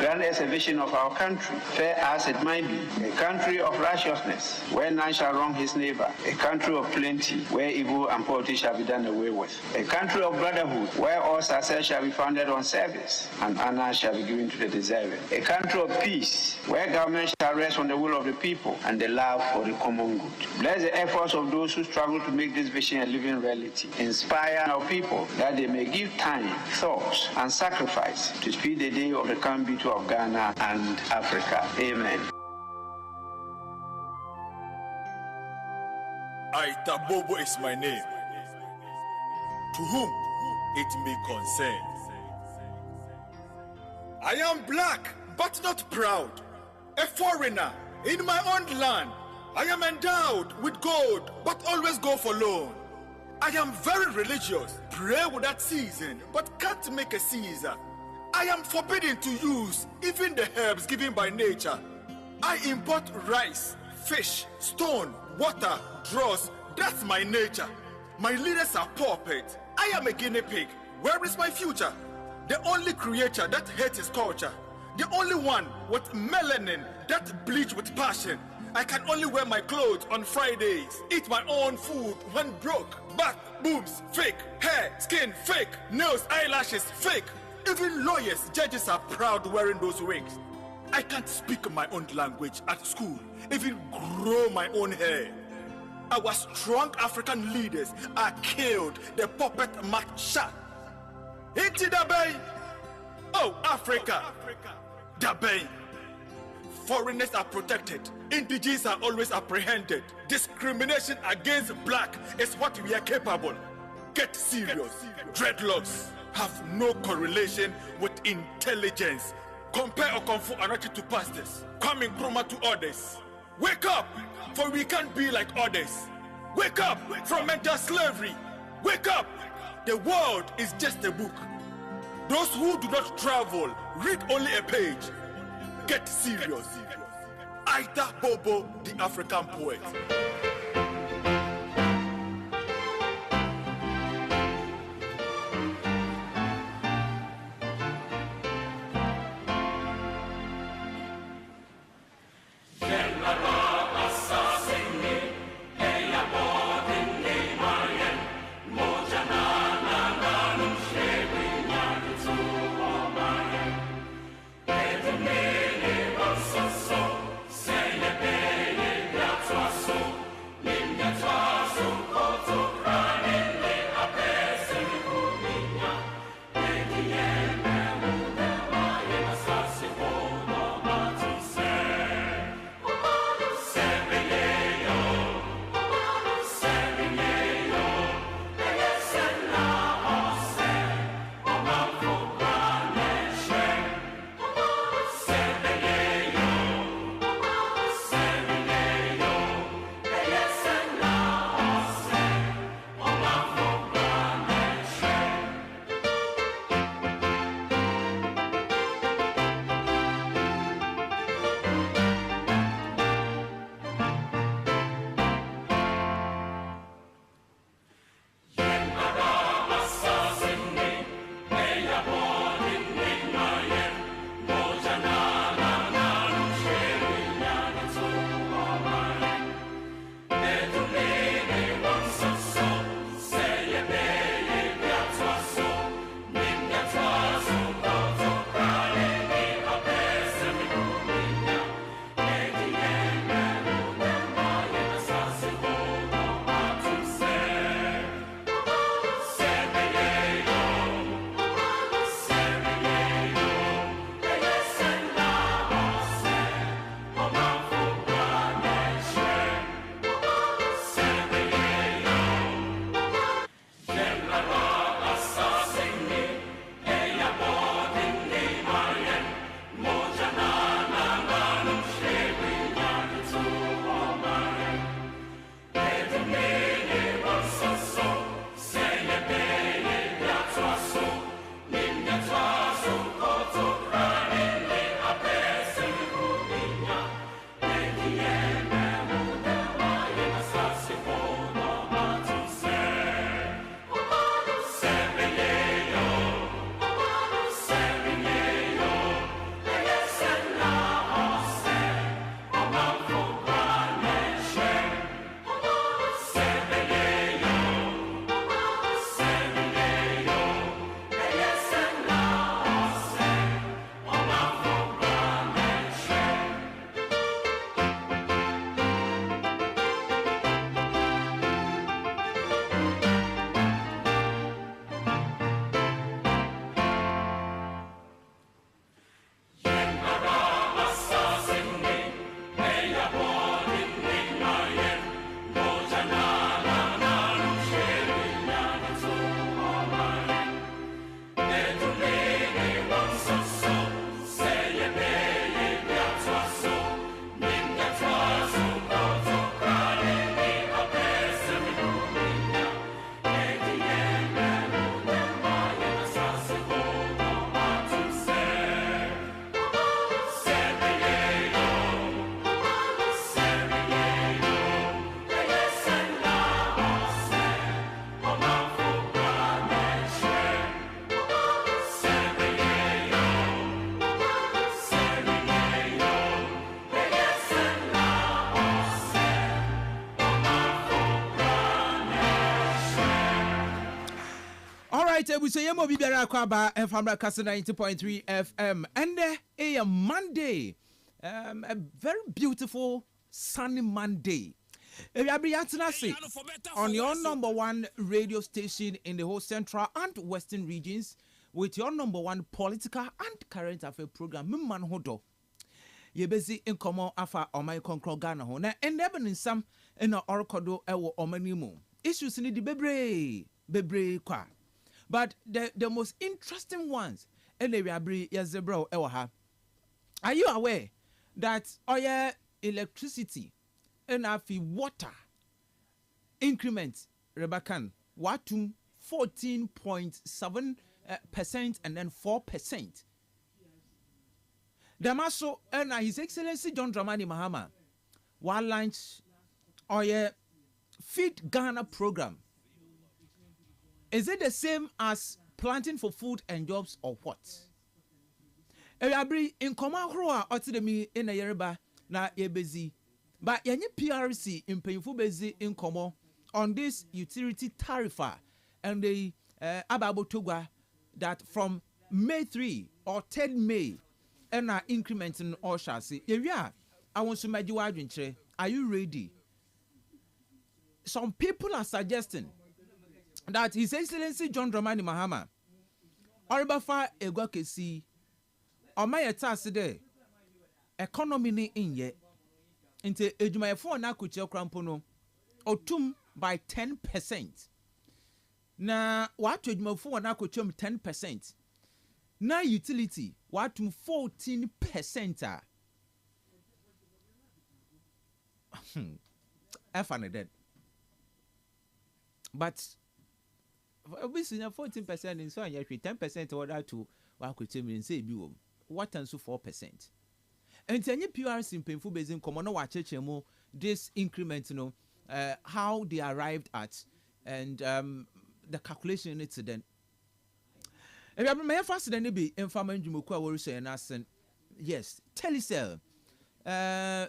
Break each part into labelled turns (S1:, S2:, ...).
S1: Grant us a vision of our country, fair as it might be, a country of righteousness, where none shall wrong his neighbor, a country of plenty, where evil and poverty shall be done away with, a country of brotherhood, where all success shall be founded on service, and honor shall be given to the deserving, a country of peace, where government shall rest on the will of the people and the love for the common good. Bless the efforts of those who struggle to make this vision a living reality. Inspire our people that they may give time, thoughts, and sacrifice to speed the day of the coming beauty of Ghana and Africa. Amen.
S2: Aita Bobo is my name. To whom it may concern. I am black, but not proud. A foreigner in my own land. I am endowed with gold, but always go for loan. I am very religious, pray without ceasing, but can't make a Caesar. I am forbidden to use even the herbs given by nature. I import rice, fish, stone, water, dross. That's my nature. My leaders are puppets. I am a guinea pig. Where is my future? The only creature that hates his culture. The only one with melanin that bleach with passion. I can only wear my clothes on Fridays, eat my own food when broke. Back, boobs, fake. Hair, skin, fake. Nails, eyelashes, fake. Even lawyers, judges are proud wearing those wigs. I can't speak my own language at school, even grow my own hair. Our strong African leaders are killed. The puppet marked shot. Into the bay. Oh, Africa. The bay. Foreigners are protected. Indigenous are always apprehended. Discrimination against black is what we are capable. Get serious. Dreadlocks have no correlation with intelligence. Compare Okonfo Anokye to pastors. Coming Nkrumah to others. Wake up, for we can't be like others. Wake up from mental slavery. Wake up. The world is just a book. Those who do not travel read only a page. Get serious. Aita Bobo, the African poet.
S3: Right, we say yemo bibera kwaba FM Kastle 90.3 FM, and a Monday, a very beautiful sunny Monday. We are on your number one radio station in the whole central and western regions with your number one political and current affair program. Mman hodo. Ye busy in common afa o my concro Ghana ho na enebe nsam na orokodo ewo omanimu. Issues ni di bebre kwa. But the most interesting ones, are you aware that oil electricity and water increment Rebakan Watum 14.7% and then 4%. Damaso and His Excellency John Dramani Mahama will launch oil Feed Ghana program. Is it the same as planting for food and jobs or what? Every in Komahroa Otidemi in a Yerba na ebezi. But any PRC in painful bezi in Komo on this utility tariff and the Ababo Toga that from May 3 or 10 May and our increment in all shall see. Yeah, I want to make you argument. Are you ready? Some people are suggesting that His Excellency John Dramani Mahama Oribafa Egwakesi Omayeta Sede economy ni inye inte ejumayefo na akuche krampono otum by 10%. Na watu ejumafo na akuche 10%. Na utility watu 14%. Efane dead. But obviously 14% in so and 10% order to what could say say be what and so 4%. And any PRC in painful basin common watch this increment, how they arrived at and the calculation incident. If you may faster than be information Jumuka will say and ask, yes, Telecel,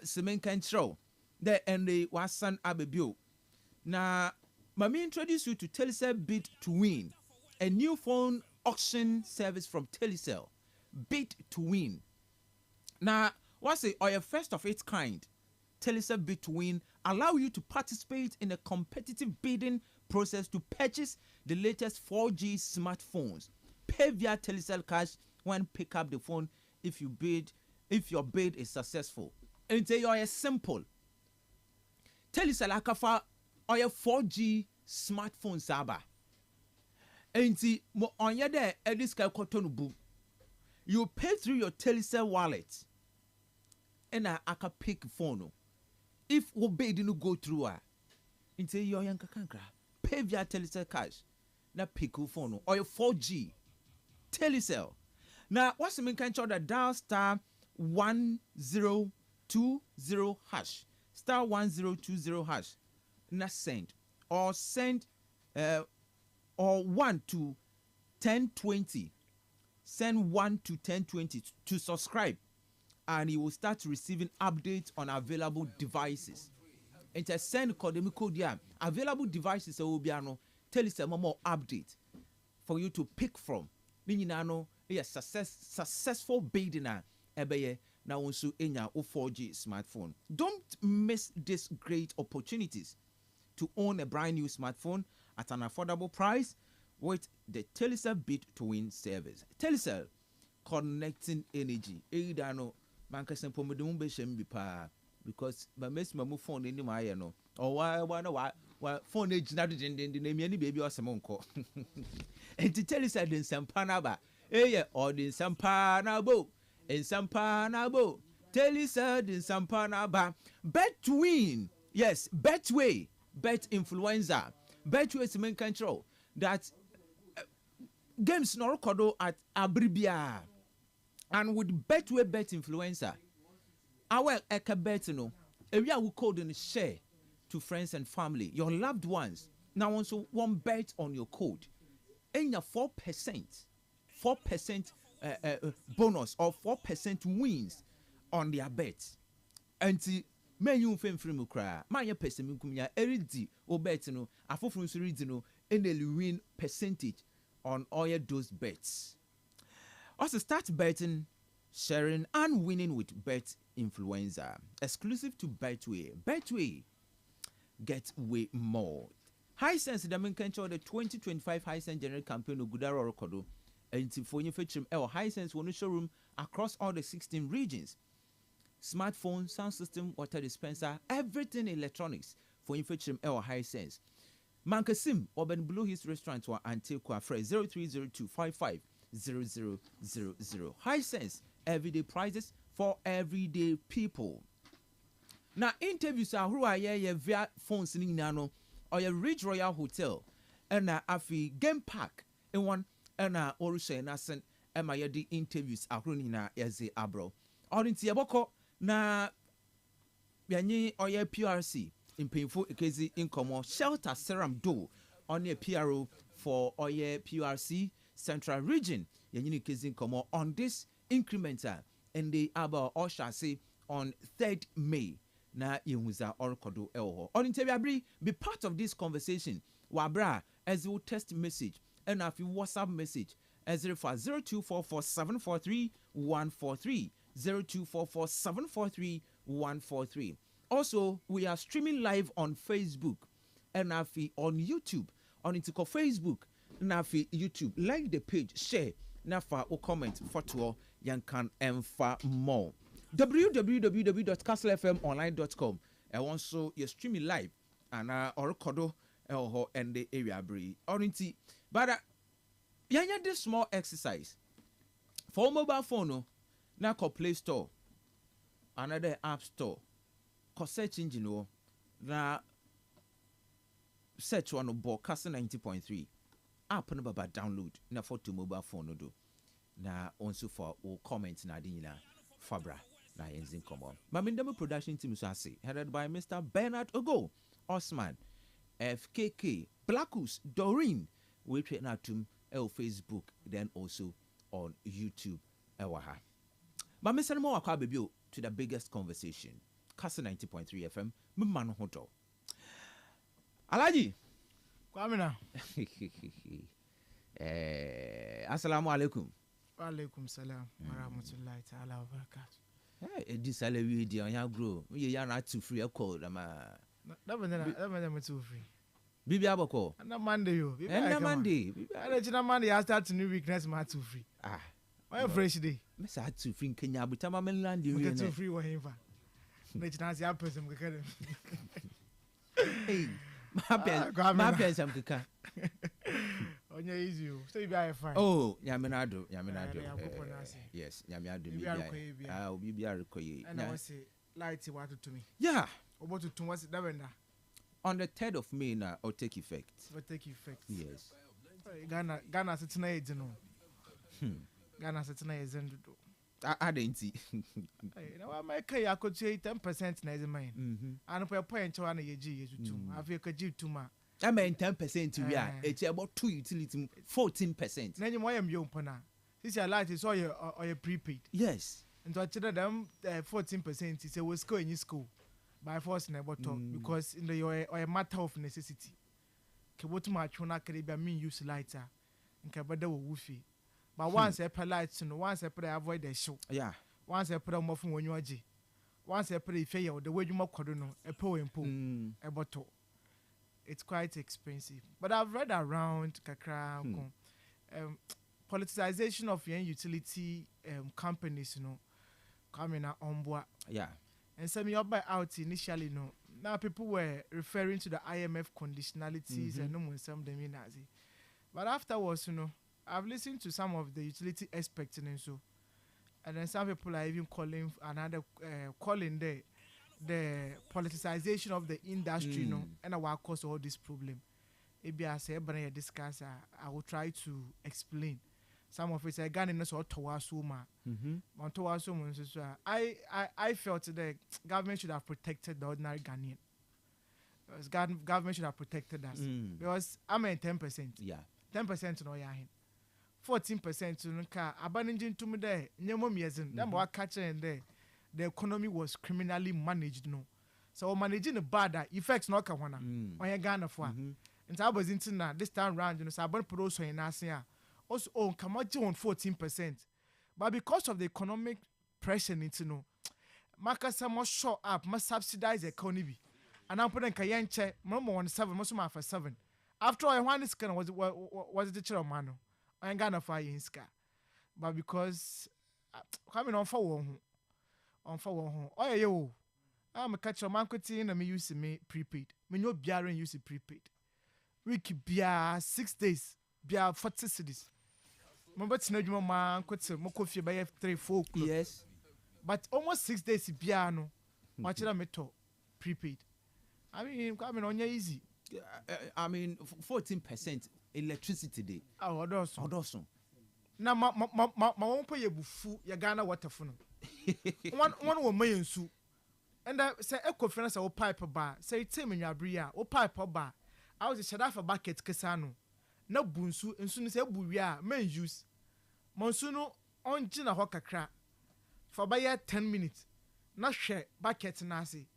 S3: cement control, there and the Wasan Abebu. Now, Mami introduce you to Telecel Bid to Win, a new phone auction service from Telecel. Bid to Win. Now, what's it? Or a first of its kind, Telecel Bid to Win allow you to participate in a competitive bidding process to purchase the latest 4G smartphones. Pay via Telecel cash when pick up the phone if your bid is successful. And they are simple. Telecel akafa or your 4G smartphone saba. Enti mo onye de edis ka kotonu bu. You pay through your Telecel wallet. And aka pick phone. If obey didn't go through enti yo yanka kankra. Pay via Telecel cash. Na pick phone or your 4G. Telecel. Now what's the main kind of dial star 1020 hash. Star 1020 hash. Na send or send or 1 to 1020. Send 1 to 1020 to subscribe, and you will start receiving updates on available devices. And to send code available devices will be Telecel more update for you to pick from. Meaning successful bidding ebeye na also enya 4G smartphone. Don't miss these great opportunities to own a brand new smartphone at an affordable price with the Telecel Bid to Win service. Telecel, connecting energy. Because my mess my phone in my no. Or why phone age not the name any baby or some uncle. And to Telecel in Sampanaba, or in Sampanabo, in Sampanabo. Telecel in Sampanaba. Bet to win. Yes, Betway. Bet influencer, Betway is main control that games no record at Abribia, and with Betway bet influencer, our eka bet no area we code and share to friends and family, your loved ones. Now also one bet on your code, and your 4% bonus or 4% wins on their bets, and men you fame free mukra, my person kumya eridi or bet no, a 4 no, and they win percentage on all those bets. Also start betting, sharing and winning with Bet Influencer. Exclusive to Betway. Betway, get way more. Hisense Daminkancho the 2025 Hisense General Campaign of Gudaro Rokodo. And for you feature Hisense one showroom across all the 16 regions. Smartphone, sound system, water dispenser, everything electronics for you feature Hisense. Mankasim Urban Blue Hills Restaurant or Antiqua Fresh 030255 0000. Hisense, everyday prices for everyday people. Now interviews are who are here via phones in Nano or your Ridge Royal Hotel and afi game park in one and Orusha and Asen and my the interviews are running na eze abro. Or in Tiaboko na yanyi or your PRC in painful case income shelter serum do on your PRO for or your PRC Central Region. Yanyi case income on this incremental and the about or shall say on 3rd May. Na yehuza orkodo elho. On interview be part of this conversation. Wabra as you text message and if you WhatsApp message as 0244 0244 Also, we are streaming live on Facebook and on YouTube. On into Facebook nafi YouTube. Like the page, share nafa or comment for tour yan can emfa more. www.kastlefmonline.com and also you're streaming live and or kodo and the area breed orinti but yanya this small exercise for mobile phone na call Play Store another app store call search engine na search one bo Kastle 90.3 app no baba download na for to mobile phone do na also for comment na dinina fabra na yenzin komo. Mamindamo production team say headed by Mr. Bernard Ogo, Osman, FKK, Blackus, Doreen, we train out to Facebook, then also on YouTube. Ewaha. But Mr. Mo Akabibio to the biggest conversation. Kastle 90.3 FM, Mman Hoto. Alaji.
S4: Kwamina.
S3: Assalamu alaikum.
S4: Wa alaikum salam wa rahmatullahi ta'ala wa barakatuh.
S3: This salary on your grow. We are not too free a cold. I'm
S4: too free.
S3: Bibi Aboko.
S4: And Monday, you.
S3: And Monday.
S4: Monday, I start new weakness, my too free. My fresh day.
S3: Miss I too free Kenya, but I'm a land you
S4: get too free or him. Let's have person.
S3: Hey, my pants, I'm the car.
S4: On your easy, so you be fine.
S3: Oh, Yaminado. Yes, Yamiado. I'll be required.
S4: And I was say, light what to me.
S3: Yeah.
S4: About to what's it
S3: on the 3rd of May now, will take effect. Yes.
S4: Ghana sits in age, no. Ghana sits in age,
S3: I didn't see.
S4: I could say 10% na mine. And per point to an AG is too. I feel could you too much.
S3: I mean 10% to be it's about 2 utility 14%.
S4: Then you am young pana. This your light is all your prepaid.
S3: Yes.
S4: And to actually them 14% is a was go in your school by force never talk because in the or a matter of necessity. Kebotu machona Caribbean mean use lighter and kabada woofy. But once I put lights and once I put avoid the show.
S3: Yeah.
S4: Once I put a muffin when you are G. Once I put a fail the way you mock a poem a bottle. It's quite expensive. But I've read around Kakra politicization of your utility companies, coming on board.
S3: Yeah.
S4: And some of by out initially, now people were referring to the IMF conditionalities and no one some of them in Nazi. But afterwards, I've listened to some of the utility experts and so, and then some people are even calling the politicization of the industry, and what caused all this problem. Maybe I say, but I discuss, I will try to explain. Some of it, I got in a sort of Tawasuma. I felt the government should have protected the ordinary Ghanaian. Because government should have protected us. Because I'm at 10%.
S3: Yeah.
S4: 10% no yahin. 14% to nka abaninjin to me there. Nyemo miezin. Them what catcher in there. The economy was criminally managed, so managing the bad effects no kawana on your Ghana for. And I was into this time round, so I bought pro so in Asia also oh come on 14%, but because of the economic pressure into no makasa mo show up must subsidize the economy and I'm putting kayenche mama 17 most for 7 after all one is kind was the teacher man I ain't gonna fire in ska but because coming on for one oh yeah yo I'm a catcher man could see and me use me prepaid me no biara use prepaid week bia 6 days bia 40 cities remember tena man could say mo coffee by 3-4
S3: yes
S4: but almost 6 days bia no watch it me to prepaid I mean on easy
S3: I mean 14% electricity day
S4: odoso na ma won pay bufu ya Ghana water fu no one wo mayensu and say eco say o pipe ba say tem nwabri a o pipe ba I was shada for bucket kesa no na bunsu nsu no say buwi a man use monsu no onji na ho kakra for by 10 minutes na hwe bucket na ase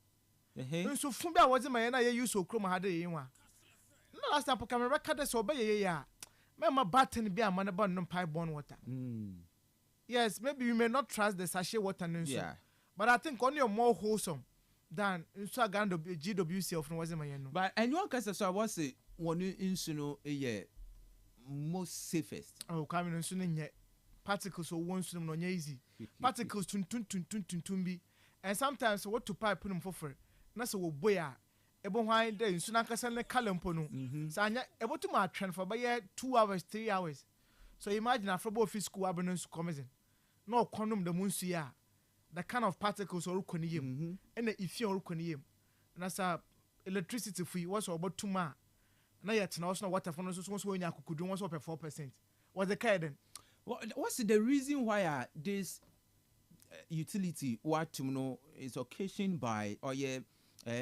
S4: nsu fu bi a wozi maye na ye use okrom ha de yin wa na last time camera record so obeye ya me button bi amane bon no pipe born water yes maybe you may not trust the sachet water no so but I think only more wholesome than nsu agando GWC of no wozi maye no
S3: but anyone can say so I was say one nsu no most safest
S4: oh come nsu no nye particles so one nsu no nye easy particles tun bi and sometimes what to pipe no for na so wo boya ebo hwan dey nsu na kasa ne kalempo no so anya ebo to ma trend for by 2 hours 3 hours so imagine afro office school abeno nsu coming no konum the munsu ya the kind of particles or koni yem and if you or koni yem na sa electricity free was about 2 ma na yet na also water for no so when you akukudu was up 4% was the kind then
S3: what's the reason why this utility what to know is occasioned by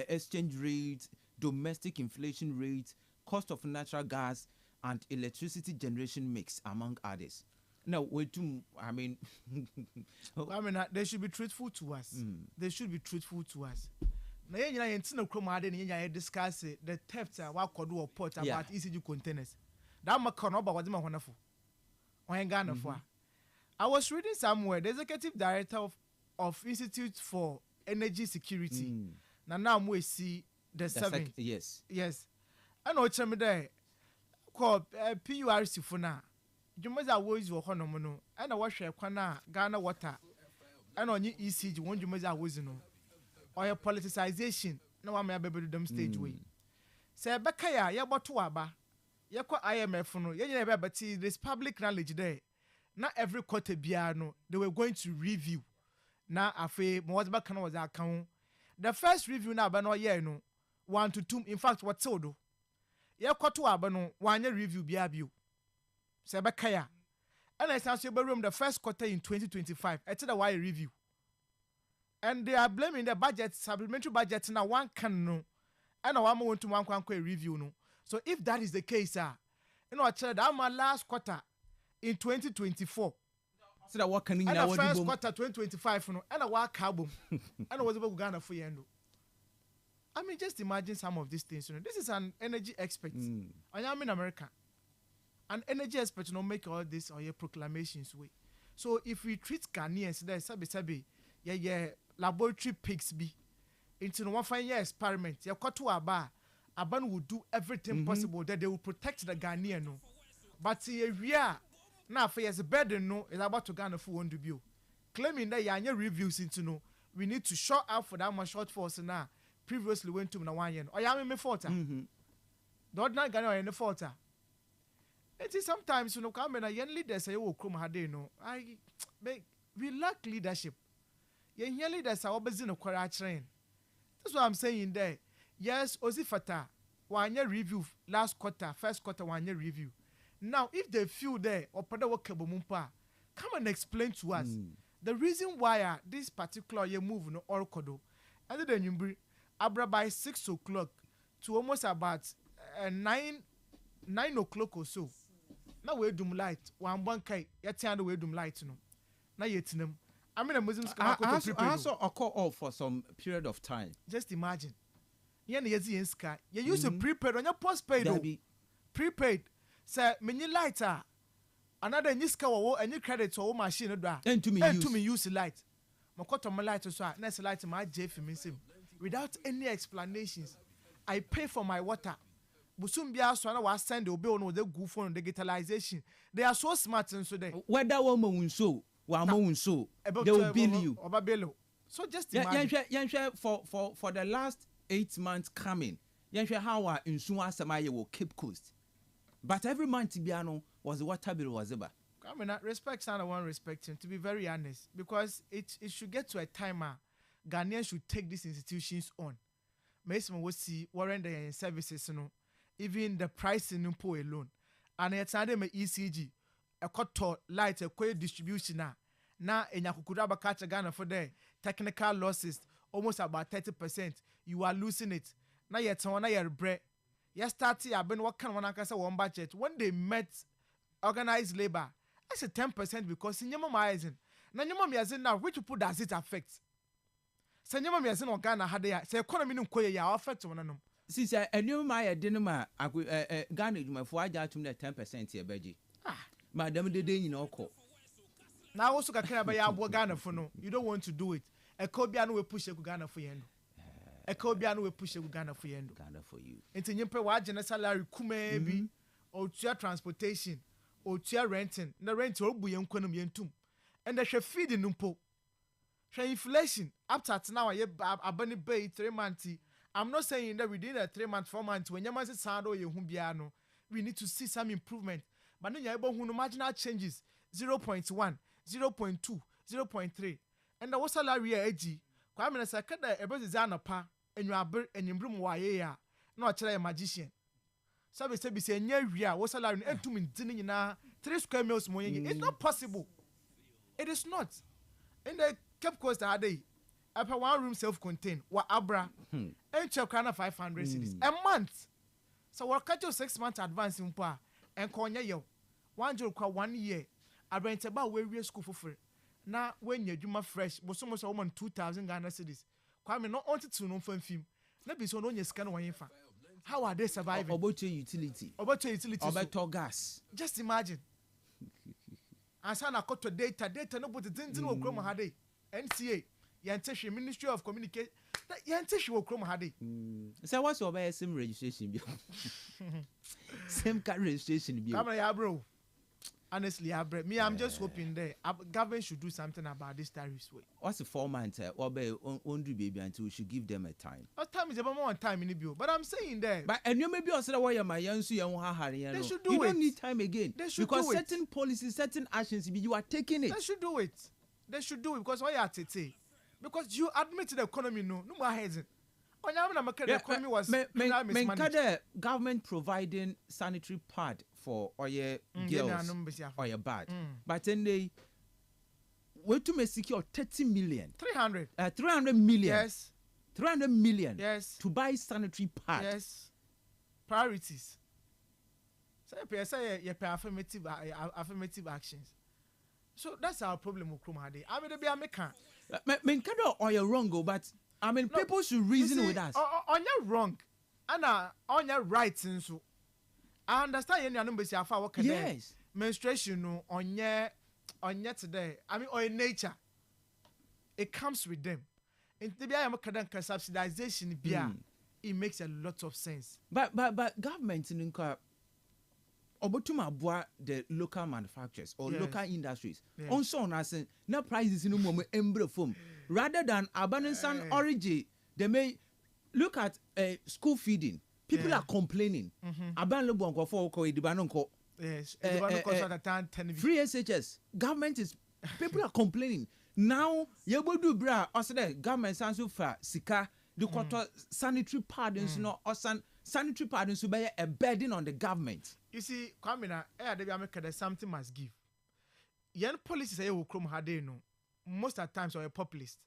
S3: exchange rate, domestic inflation rate, cost of natural gas, and electricity generation mix, among others. Now, I mean,
S4: they should be truthful to us. They should be truthful to us. Now, you discuss the theft what could do a report about ECG containers. That was wonderful. I was reading somewhere the executive director of Institute for Energy Security. Now we see the 7
S3: yes
S4: I know chemi there called PURC for now jumaza wozi wo hono no and na wahwe kwana Ghana water and on ECG won jumaza wozi no or politicization na wa me abebedu dem stage way say beka ya boto aba ye kwa IMF no ye nyina be beti this public knowledge there na every quarter bia no they were going to review na afi mo was baka no was account. The first review na abano ye no 1 to 2 in fact what do ye kwato abano wanye review bia bio se be kaya and I say room the first quarter in 2025 ete the why review and they are blaming the budget supplementary budget na one can no and one want to one kwa review no so if that is the case you know that my last quarter in 2024
S3: so that what can you
S4: now first quarter 2025 no and a work album and I was about Ghana for you. I mean just imagine some of these things this is an energy expert I am in America an energy expert make all this or your proclamations way so if we treat Ghanaians there sabi yeah laboratory pigs be into one fine year experiment ya kwato aba will do everything possible that they will protect the Ghanaian no but we are now for years burden no is about to Ghana for one debut claiming that your reviews into no we need to short out for that much short force now previously went to na 1 year or ya me fault the ordinary Ghana or in the fault it is sometimes come na young leaders say wo krom hade no we lack leadership young leaders are obezi no kwara train that's what I'm saying there yes ozifata 1 year review last quarter first quarter 1 year review. Now, if they feel there or come and explain to us the reason why this particular year move no or kodo, and then you bring abra by 6 o'clock to almost about 9 o'clock or so. Now we do light one kai yet we do light no. Now yet them. I mean, Muslims can
S3: also occur off for some period of time.
S4: Just imagine. You use a prepaid on your postpaid. Prepaid. Say, mini lighter. another any scour any credit or machine do
S3: and to me
S4: use light makoto my light so next light my j for me without any explanations. I pay for my water. Busumbia so na was send the bill no the go phone digitalization. They are so smart and so they
S3: whether woman so they will bill you.
S4: So just imagine
S3: for the last 8 months coming, how our insurance will keep coast. But every month Tibiano was the water bill was about.
S4: I mean, respect and I want respect him, to be very honest, because it should get to a time Ghanaians should take these institutions on. Mesmo we see warrant the services, even the pricing po alone. And it's under my ECG, a cut light, a quick distribution now in Yakukuraba catch Ghana for the technical losses, almost about 30%. You are losing it. Now yet someone your bread. Yesterday I've been working on one budget. When they met organized labor, I said 10% because in your mama isn't. Now your mama isn't now. Which people does it affect? Say your mama isn't on Ghana had they say economy no koye ya affect one of them.
S3: Since a new my dinner Ghana my for I got to 10% here, Beji. Madam the day in Oko.
S4: Now also can about ya Ghana for no. You don't want to do it. A Kobiano will push a Ghana for you. A Kobiano will push a Ghana for you.
S3: Ghana for you.
S4: Into your pay salary kume or to transportation or to renting. The rent will be young quanum yentum. And they shall feed in numpo. Shall inflation up to now a bunny bay 3 months. I'm not saying that within a 3 months, 4 months, when your man says Sando Yehumbiano, we need to see some improvement. But then you're able to marginal changes 0.1, 0.2, 0.3. And the was salary edgy. Kwame na sakada ebe zana pa enwabere enyimbrem waye ya na ochire magician. Sabe say nya wia wo salary entumi ntini nyina 3 square meals mo yen. It's not possible. It is not. In the Cape Coast ade upper 1 room self-contained wa abra and check 500 cities a month. So we catch you 6 months advance in pa and konya yo 1 year. I rent about where we school for free. Now when you do my fresh, but so much woman 2,000 Ghana cedis. Kwame not wanted to know from film. Let me so no you scan one. How are they surviving?
S3: About your utility.
S4: About your utility.
S3: About gas.
S4: Just imagine. And sana got to data no but the things no chroma hade. NCA, Yanteshi Ministry of Communication. That Yanteshi will chroma hade.
S3: So what's your SIM registration? Same card registration.
S4: Come on, bro. Honestly, I'm just hoping that government should do something about this tariffs way.
S3: What's the 4 months? Or baby until we should give them a time.
S4: What time is about more time in the bill? But I'm saying that.
S3: But and you maybe also why my young they should do it. You don't need time again.
S4: They should
S3: because
S4: do it.
S3: certain policies, certain actions, you are taking it.
S4: They should do it. They should do it because why are they? Because you admit the economy no more hesitant. The economy was
S3: the government providing sanitary pad for all your girls or your bad. But then they wait to secure 30 million.
S4: 300.
S3: 300 million.
S4: Yes.
S3: 300 million.
S4: Yes.
S3: To buy sanitary pad.
S4: Yes. Priorities. So you say affirmative actions. So that's our problem with Krumade. I mean, they be
S3: or you're wrong, but I mean, no, people should reason with us.
S4: On your wrong, and on your rights, and so I understand your numbers. You have
S3: yes,
S4: menstruation no on your today. I mean, on nature, it comes with them. In the be subsidization, it makes a lot of sense.
S3: But government in Obotuma the local manufacturers or local industries. Also, on us, no prices in the moment embryo form. Rather than abundance and origin, they may look at school feeding. People are complaining.
S4: Yes,
S3: free SHS. Government is people are complaining. Now you will do bra also the government stands for sika the quarter sanitary pardons no or sanitary pardons will be a burden on the government.
S4: You see, Kwamina, there's something must give. Young policies say you chrome hade no. Most of the times are a populist.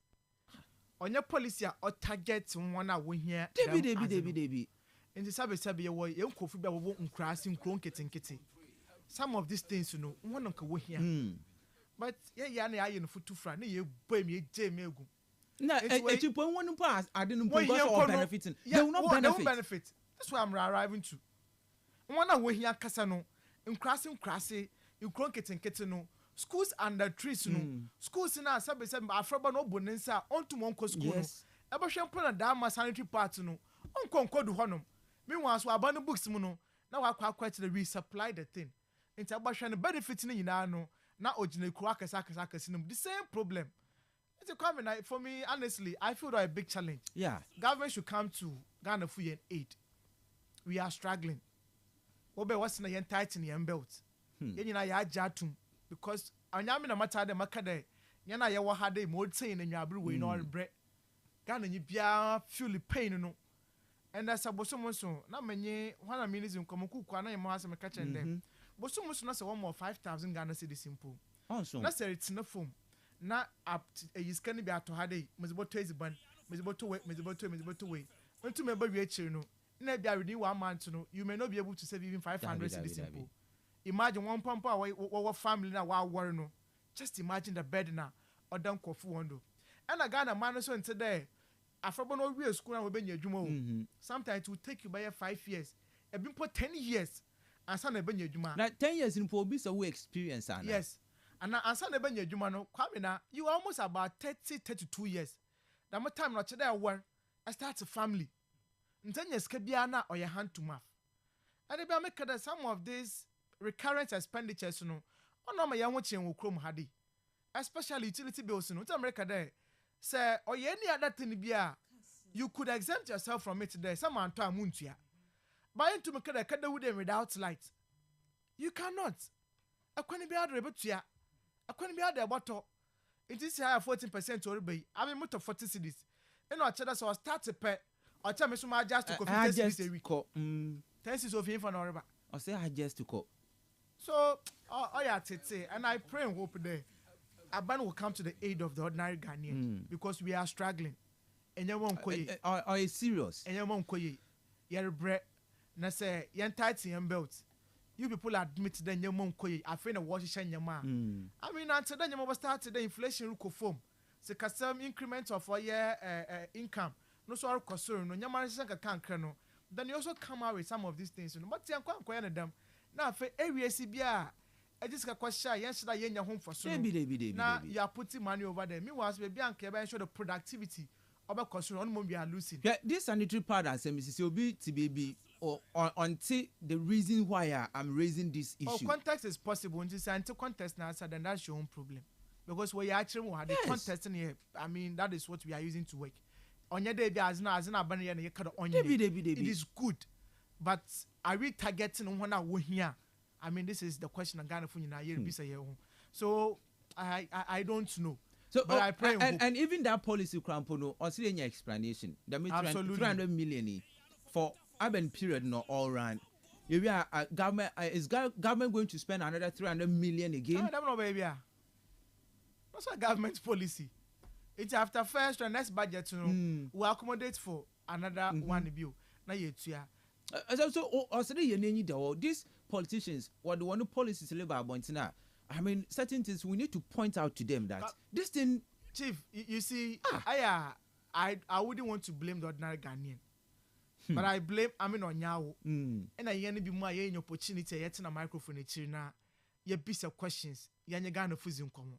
S4: On your policy or target one out when here.
S3: Debbie.
S4: In the service, young coffee will crossing cron kitty. Some of these things, you know, one uncle will here. But yeah, I in foot to front, you boy me, J. Melgo.
S3: No, it's you point one pass. I didn't put benefiting. They will not benefit.
S4: That's why I'm arriving to. One away here, Cassano, and crossing crassy, you kron keten no schools under trees no schools na sabe afraba no bonensa onto monko school no ebe hwe mpona da ma sanitary part no onko du honom meanwhile so abanu books mu no na wakwa to the resupply the thing nti abahwe no benefit ni nyina no na ogina kru akasa no the same problem. It's a common for me honestly I feel that a big challenge.
S3: Yeah,
S4: government should come to Ghana for aid. We are struggling. Obe what's na yen tighten yen belt. Yen na ya jatum because anyame na mata de makade yen na ye wo hade mo tin na nwabere we no bre. Ghana nyi bia feel the pain no. And as a bosomoso na menye wana minism komukukwa na yemo asem ka chen dem. Bosomoso na se one more 5,000 Ghana cedis simple. Na se retina form. Na up is can be at hade meziboto eziban meziboto we unto me ba wiechiri no na bia within 1 month no you may not be able to save even 500 cedis simple. Imagine one pampa our family na wa worry no just imagine the bed na odam kofu wondo and a Ghana man so into there afrobo no we school na we be adwuma sometimes it will take you by 5 years e been for 10 years and sana be adwuma
S3: na 10 years in for be so we experience ana
S4: yes. And answer the benye juma no kwame na you are almost about 32 years. That my time not there one I start a family. Ntanya ska bia na or your hand to mouth. And if I make that some of these recurrent expenditures no no my young watching will chrome hadi. Especially utility bills no America there. Say or any other thing bia you could exempt yourself from it there. Someone to amuntia. But into make that kada without light. You cannot. Akwani bia de betua. Akwani bi ada boto it is high 14% or be I mean motor 40 cedis and no cheda so start to pay or tell me so much just to coffee cedis a week 10 cedis of him for no river
S3: or say I just to call
S4: so yeah tete and I pray and hope there Aban will come to the aid of the ordinary Ghanaian because we are struggling and you won't koye
S3: are you serious
S4: and you won't koye your bread na say yan tight yan belt. You people admit that your mom koye I find a Washington yama. I mean until then you must start the inflation ruko form. So custom increment of a year income. No so concern no nyama can no. Then you also come out with some of these things. But you can't them. Now for area CBA I just got question yes that you home for so. Now you are putting money over there. Meanwhile baby and care show the productivity of a concern on we are losing.
S3: Yeah, this sanitary part as Mrs. Obi to baby or until the reason why I'm raising this issue.
S4: Oh, context is possible. Until until context now, then that's your own problem. Because we actually had the context in here. I mean, that is what we are using to work. On your day, as na it is good, but are we targeting one hour here? I mean, this is the question I'm going to So I don't know.
S3: So,
S4: but I pray
S3: and even that policy crampono, or see any explanation. That means 300 million for urban period no all run. If we are government is government going to spend another 300 million again?
S4: I don't know, baby. That's a government policy. It's after first and next budget we accommodate for another one bill. Now you
S3: so also these politicians what the one policies labor about now. I mean certain things we need to point out to them that this thing
S4: chief you see I wouldn't want to blame the ordinary Ghanaian. But I blame Onyawo. And I yanni be more any opportunity yet in a microphone na ye piece of questions yanya Ghana fuzin komo.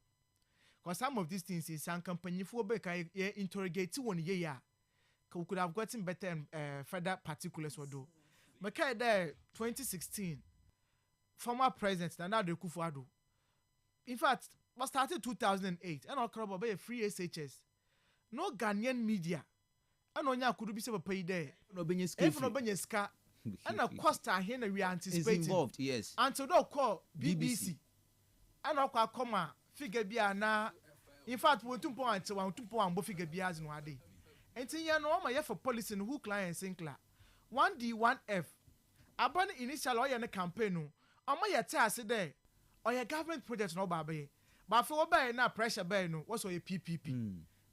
S4: Because some of these things is some company for back ye interrogate 1 year. Could have gotten better and further particulars or do. Makai there 2016 former president Nana Kufuor. In fact, was started 2008 and all crop by a free SHS. No Ghanaian media. And on ya could be so pay there.
S3: No benye
S4: ska. And of course here we are anticipating.
S3: Is involved, yes.
S4: Until no call BBC. And all come figure be na. In fact, we 2 points 1 2 figure be as no day. And ya no my for policy who client Sinclair. 1D 1F. Aban initial oya na campaign no. Ama ya tell there. Or your government project no baby. But for by na pressure by no what's your PPP.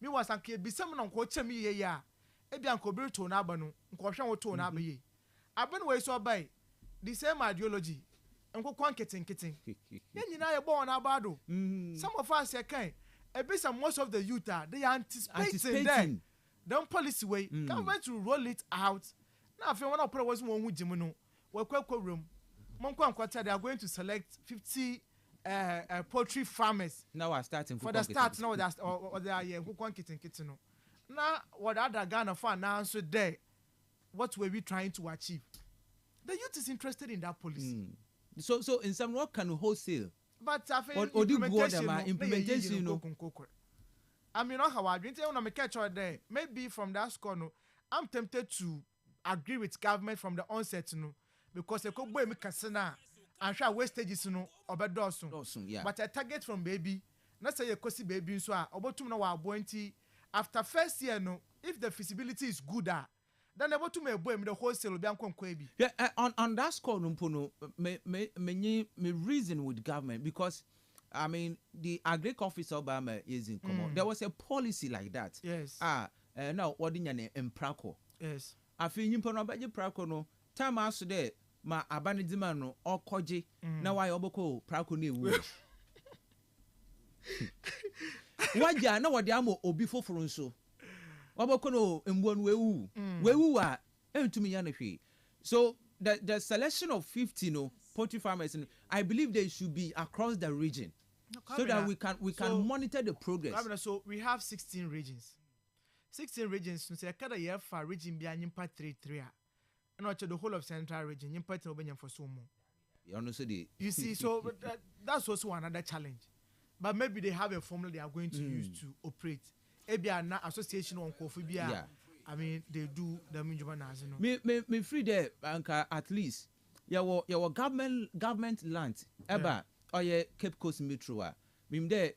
S4: Me was anke be some on ko chemi ye ya. Ebi anko bi to na aba no nko hwe wo to na aba ye aben we so by the same ideology nko kwanketin ye nyina ye born na aba do some of us can ebi some most of the youth are they are anticipating them policy way government to roll it out na afi one was one hu jimu no we kwakwa room mon kwanta they are going to select 50 poultry farmers.
S3: Now we're starting
S4: for the start. Now that's or they are kitten no. Now what other Ghana for now so there? What were we trying to achieve? The youth is interested in that policy.
S3: So in some what can wholesale?
S4: But I think
S3: implementation, you know.
S4: I mean, how I didn't want to catch out there. Maybe from that score, no, I'm tempted to agree with government from the onset, no, because they could buy me casana and try wastages, no, or bad Dawson.
S3: Yeah.
S4: But I target from baby, not say a cossy baby, so about to know our bounty after first year, no, if the feasibility is good, then about to make boy the wholesale will be unquaby.
S3: Yeah, on that score, no, me reason with government because. I mean, the agric office Obama is in common. There was a policy like that.
S4: Yes.
S3: Now what in Praco.
S4: Yes.
S3: I feel you put on Praco no. Time as today, ma abanidima no or koji. Now I oboko Praco ni wu. Waja na wadi amo obifo frunso. Oboko no mbon wewu. Wewu a entumi yanehwe. So the selection of 50 no poultry farmers, I believe they should be across the region. So that we can monitor the progress.
S4: So we have 16 regions. 16 regions. So kada year for region be nyimpa 33. And watch the whole of central region nyimpa te obenya for so more. You see, so that's also another challenge. But maybe they have a formula they are going to use to operate. Ebia na association on Kofibia. Yeah. I mean, they do the minjuma na azino.
S3: Me free there anka at least. Your government land eba or your Cape Coast Metro mim there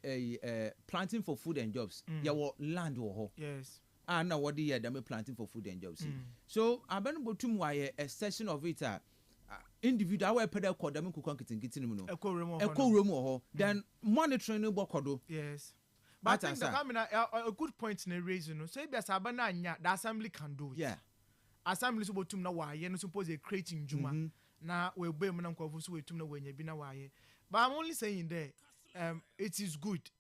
S3: planting for food and jobs. Your land wo.
S4: Yes.
S3: And now what the year them planting for food and jobs. So abenu botum why a section of it individual we pedal code them ku konkitin mu no. Eko room ho. Then monitoring no bokodo.
S4: Yes. But I think a good point in a reason. So if there's abana the assembly can do it.
S3: Yeah.
S4: Assembly so botum na why you suppose a creating juma. Na we be mo na nkofo so wetum na wanya bi na waye. But I'm only saying there it is good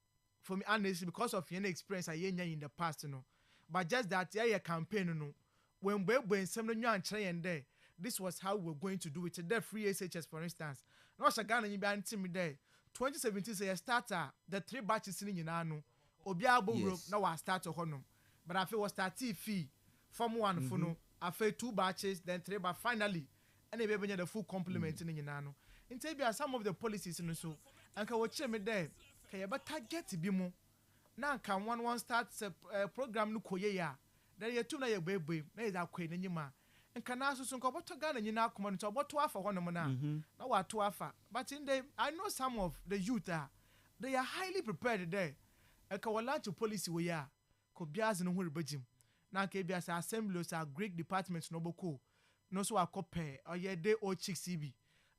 S4: for me honestly because of your experience I in the past, you know. But just that yeah campaign, you know, when we some new and try and there, this was how we're going to do it. The free SHS, for instance. No Shagana you be anti there. 2017 say starter the 3 batches in Yano. Obiabo group now I start to honor. But I feel was start fee from 1 for no. I feel 2 batches, then 3, but finally and they be the full complement in Yanano. In Tabia, some of the policies in the so and can watch me there. Can you but target be more? Now can one start a program no koya. Then you 2 na your baby, there is a queen in your man. And can also some about to gun and you now come on to about 2 for 1 month. Now what 2 hour. But in the I know some of the youth they are highly prepared there. A kawalancho policy we are could be as in whole regime. Now KBS assemblies are great departments no boko. No so a copy or ye day old chick CB.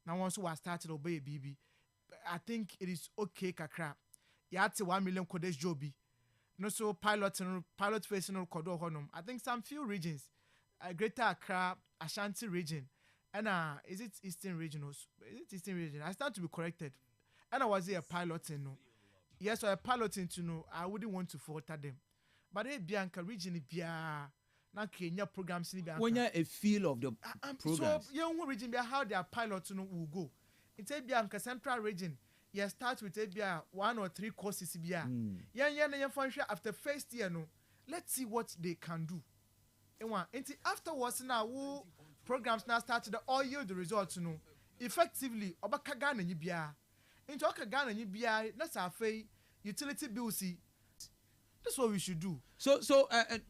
S4: Now once we started obey BB. I think it is okay kakra. You had to 1 million codes jobi. No so pilot facing no kodo honum. I think some few regions, Greater Accra, Ashanti region, and is it Eastern region? Is it Eastern region? I stand to be corrected. And I was here piloting no. Yes, so I piloting to know. I wouldn't want to falter them. But hey, Bianca region Bia na Kenya programs ni Bianca.
S3: When you a feel of the program.
S4: So young region Bia how their pilots will go. It's a Bianca Central region. You start with a 1 or 3 courses Bia. Function after first year no. Let's see what they can do. And afterwards now programs now started all yield the results no. Effectively obaka Ghana ni Bia. Into Ghana ni Bia that's our fee utility bill see. That's what we should do. So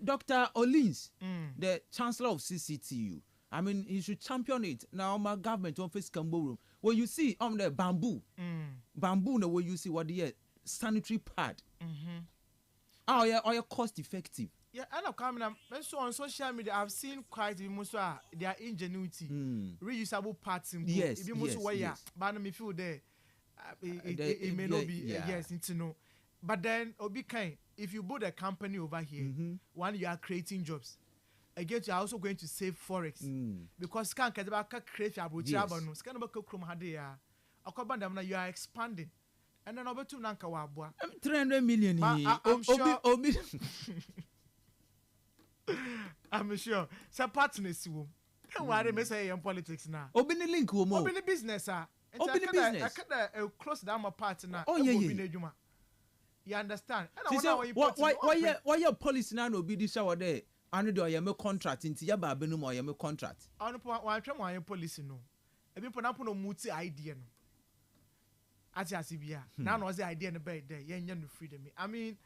S4: Dr. Olins, the Chancellor of CCTU, I mean, he should champion it. Now, my government on face Cambo room. When you see the bamboo, no, where you see what the sanitary pad. Oh, yeah, or cost effective. Yeah, I know coming up. So on social media, I've seen quite most their ingenuity, reusable parts.
S3: Yes,
S4: but me feel there. It may not be yes, it's no. But then, Obi kind. If you build a company over here, one you are creating jobs. Again, you are also going to save forex because can create you are expanding, and then over to Nanka
S3: 300 million.
S4: I'm sure. I'm sure. So partners, don't worry, me say in politics now.
S3: Obini link,
S4: Obini business,
S3: Open a business.
S4: I can close down my partner.
S3: Oh yeah.
S4: You understand?
S3: Why your policy now no be this shower there? I know you have contract into your babenum or you contract.
S4: I know why policy no. Ebi po na po no muti idea no. Ati asibia. Now no the idea no be there. You no freedom. I mean,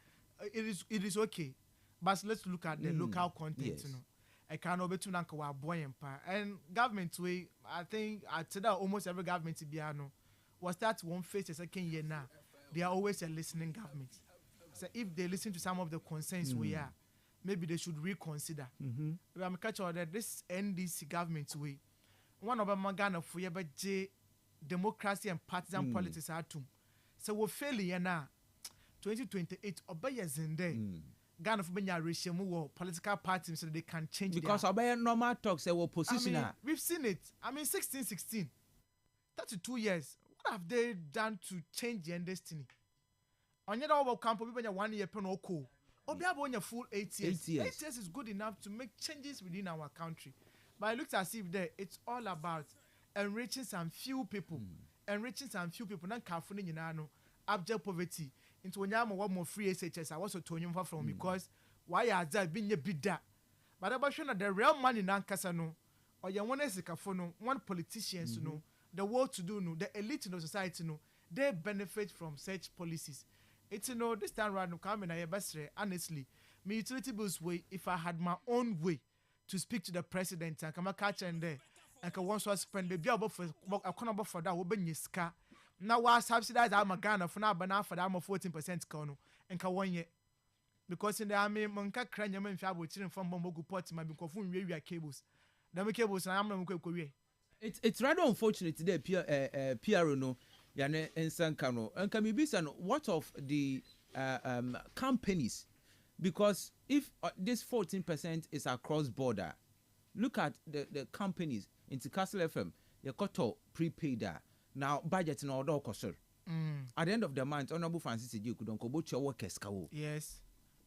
S4: it is okay, but let's look at the local content.
S3: Yes.
S4: You know, I can't obetu nanka wa boy empire and government way. I think today almost every government biano was that one face the second year now. They are always a listening government. So if they listen to some of the concerns we are, maybe they should reconsider. I'm catching that this NDC government way. One of them Ghana for J democracy and partisan politics are too. So we're failing now. 2028 obey Zende. Ghana for Benya regime war political parties so they can change
S3: because obey normal talk say we position.
S4: We've seen it. 16, 32 years. What have they done to change their destiny? On your over camp, we been 1 year pen or co. Or be able full 8 years. 8 years is good enough to make changes within our country. But it looks as if there it's all about enriching some few people. Enriching some few people. Not carefully, you know, abject poverty. Into when I'm more free SHS, I was told you from because why are there being a bid that? But about showing that the real money in Ankasano or your one is a one politicians, you know, the world to do, no, the elite in the society, no, they benefit from such policies. It's you know, this time around, coming I best honestly, me utility bills way, if I had my own way to speak to the president and come a catch and there, and can once was spend the bill for a corner for that will be your scar. Now was subsidized I'm a Ghana for now, but now for them 14% corner and can 1 year. Because in the army, Monka Cranium and Fabo children from Bombogu Port might be confirmed we cables. The cables and I'm not going.
S3: It's rather unfortunate today, Pierre no, Yane and Sankano. And can be what of the companies? Because if this 14% is across border, look at the companies into Kastle FM, your koto prepaid now budget in order cost. At the end of the month, Honorable Francis you could go your workers.
S4: Yes,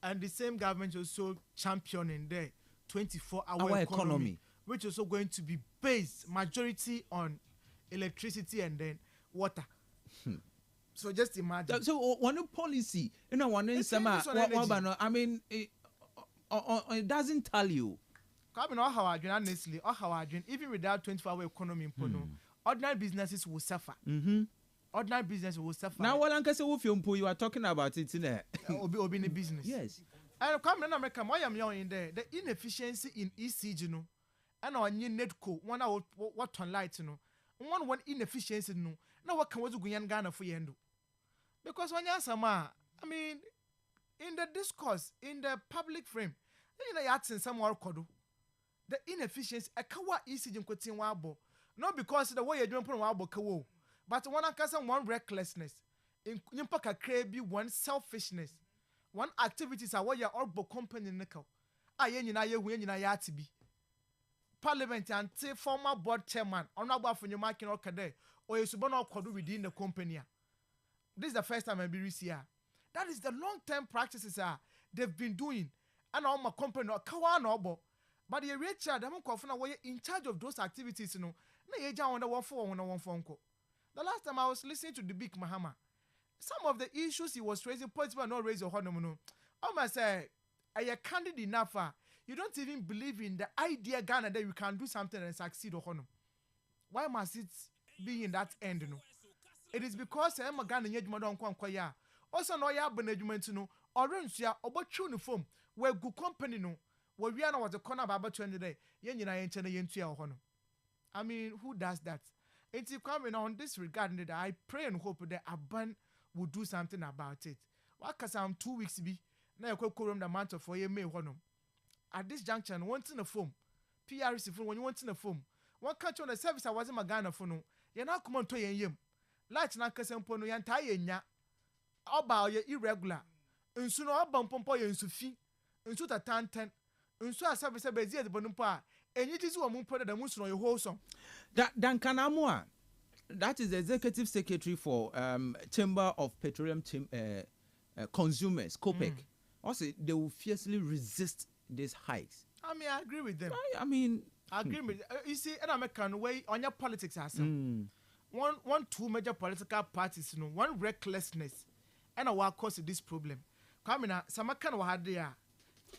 S4: and the same government also championing there 24-hour economy, which is also going to be based majority on electricity and then water. So just imagine.
S3: So one policy, you know, one in summer. I mean, it doesn't tell you.
S4: Honestly, even without 24-hour economy, ordinary businesses will suffer. Ordinary business will suffer.
S3: Now, what you are talking about it in there?
S4: Obi in business.
S3: Yes.
S4: And come in America, why am I in there? The inefficiency in ECG, you know, and on your netco, one out what on light, you know, one inefficiency, no. Now what can we do in Ghana for you? Because when you I mean, in the discourse, in the public frame, you know, you're somewhere kodo. The inefficiency, a kawa ECG in wabo. Not because the way you're doing wabo kawo, but one recklessness, in Nimpaka crebi one selfishness, one activities are what your orbo company nickel. To be Parliament and former board chairman, honorable for your marking or kade, or you subono kodu within the company. This is the first time I be here. That is the long-term practices they've been doing, and all my company or kawa nobo. But the Richard, I'm in charge of those activities, you know. The last time I was listening to the big Mahama, some of the issues he was raising, points were not raised or honor. I must say, are you candid enough? You don't even believe in the idea, Ghana, that you can do something and succeed or honor. Why must it be in that end? You know? It is because I'm a Ghana yet madam kwaya. Also, no ya management, you know, or runs ya about uniform where good company no. Well, we are not the corner about 20 days. I mean, who does that? It's coming on this regard that I pray and hope that Aban will do something about it. What can some 2 weeks be? Now you could the month of 4 years. At this junction, wanting a phone, PRC phone when you want in a phone. One country on the service I wasn't my Ghana phone. You're not come on to your lights not casting pono yan tie ya. About your irregular. And soon all bump on poy and Sufi. And suit a tan. And so I service a bezier the bonumpa. And it is one more put the moose on your whole song.
S3: Duncan Amua, that is the executive secretary for Chamber of Petroleum Consumers, COPEC. Also, they will fiercely resist these hikes.
S4: I mean, I agree with them.
S3: I mean,
S4: I agree with you see, an American way on your politics as one two major political parties, one recklessness, and what caused this problem. Kamina, some kind of had there,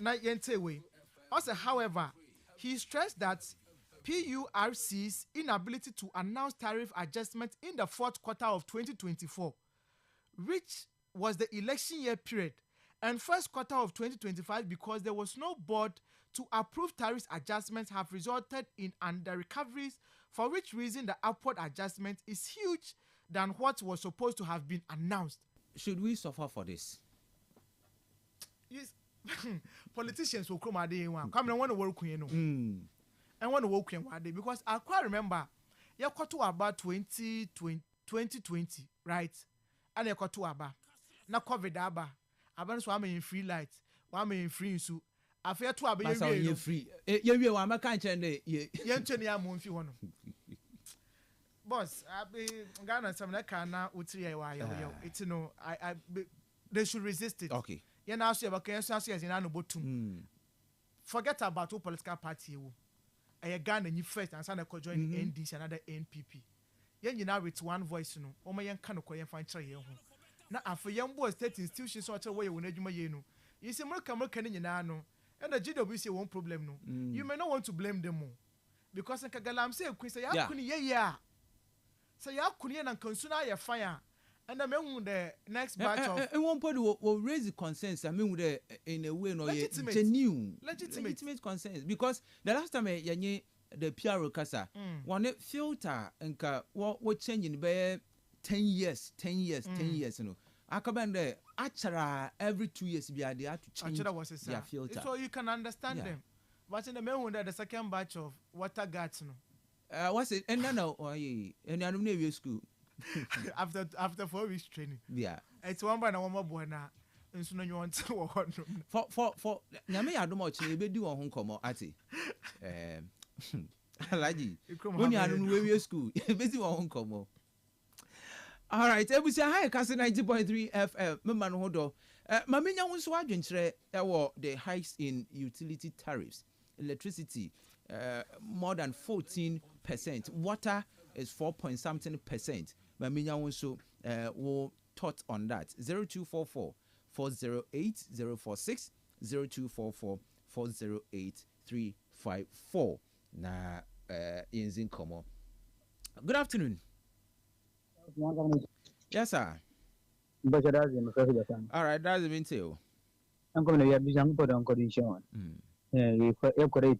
S4: not yente way. Also, however, he stressed that PURC's inability to announce tariff adjustment in the fourth quarter of 2024, which was the election year period, and first quarter of 2025, because there was no board to approve tariff adjustments, have resulted in under-recoveries, for which reason the upward adjustment is huge than what was supposed to have been announced.
S3: Should we suffer for this?
S4: Yes. Politicians will come at the one. Come and want to work with you. And want to work with because I quite remember you got to about 2020, right? And you got to about na COVID aba. Aban so am in free light, am in free so. Afia to aba you
S3: free. You wa ma kan chen dey.
S4: Ye ntwe ne am mfi ho no. Boss, abi Ghana some na kan na utiri ya wa yo. It's no I they should resist it.
S3: Okay.
S4: You now see about can say as in no botum. Forget about two political party wo. Ghana you first and sana ko join the NDC and another NPP. Yen nyina with one voice no. O ma yen kan ko yen fan kire yen ho. Na afọ yẹn bo state institutions so acha wey won adwuma ye no you say more kan nyina no and the GWC one problem no you may not want to blame them more because in kagalam say kun say ya kun ye ya say ya kun ye na kansu na ya fire and I mean the next batch of
S3: and one party will raise the concerns I mean with in a way no genuine legitimate concerns because the last time yenye the PR kasa one filter nka what changing be 10 years, you know. Akabende achara every 2 years be they have to change their filter.
S4: So you can understand them. But in the meanwhile, the second batch of water guards, no.
S3: What's it? And no, and I don't know school.
S4: after 4 weeks training.
S3: Yeah.
S4: It's one by one more boy now. And soon you want to
S3: for Name I don't much be do on home come ati. Alaji. When you are in school, busy on home come. All right, ebusia hi Kastle 90.3 FM. Mema no hodo. Mamenya wonso adwenkyere the hikes in utility tariffs. Electricity more than 14%. Water is 4.something%. Mamenya wonso will thought on that. 0244 408 046 0244 408 354. Na inzin komo. Good afternoon. Yes, sir. All right, that's the mean.
S5: I'm going to be young, but I'm going to show. Yeah, you program.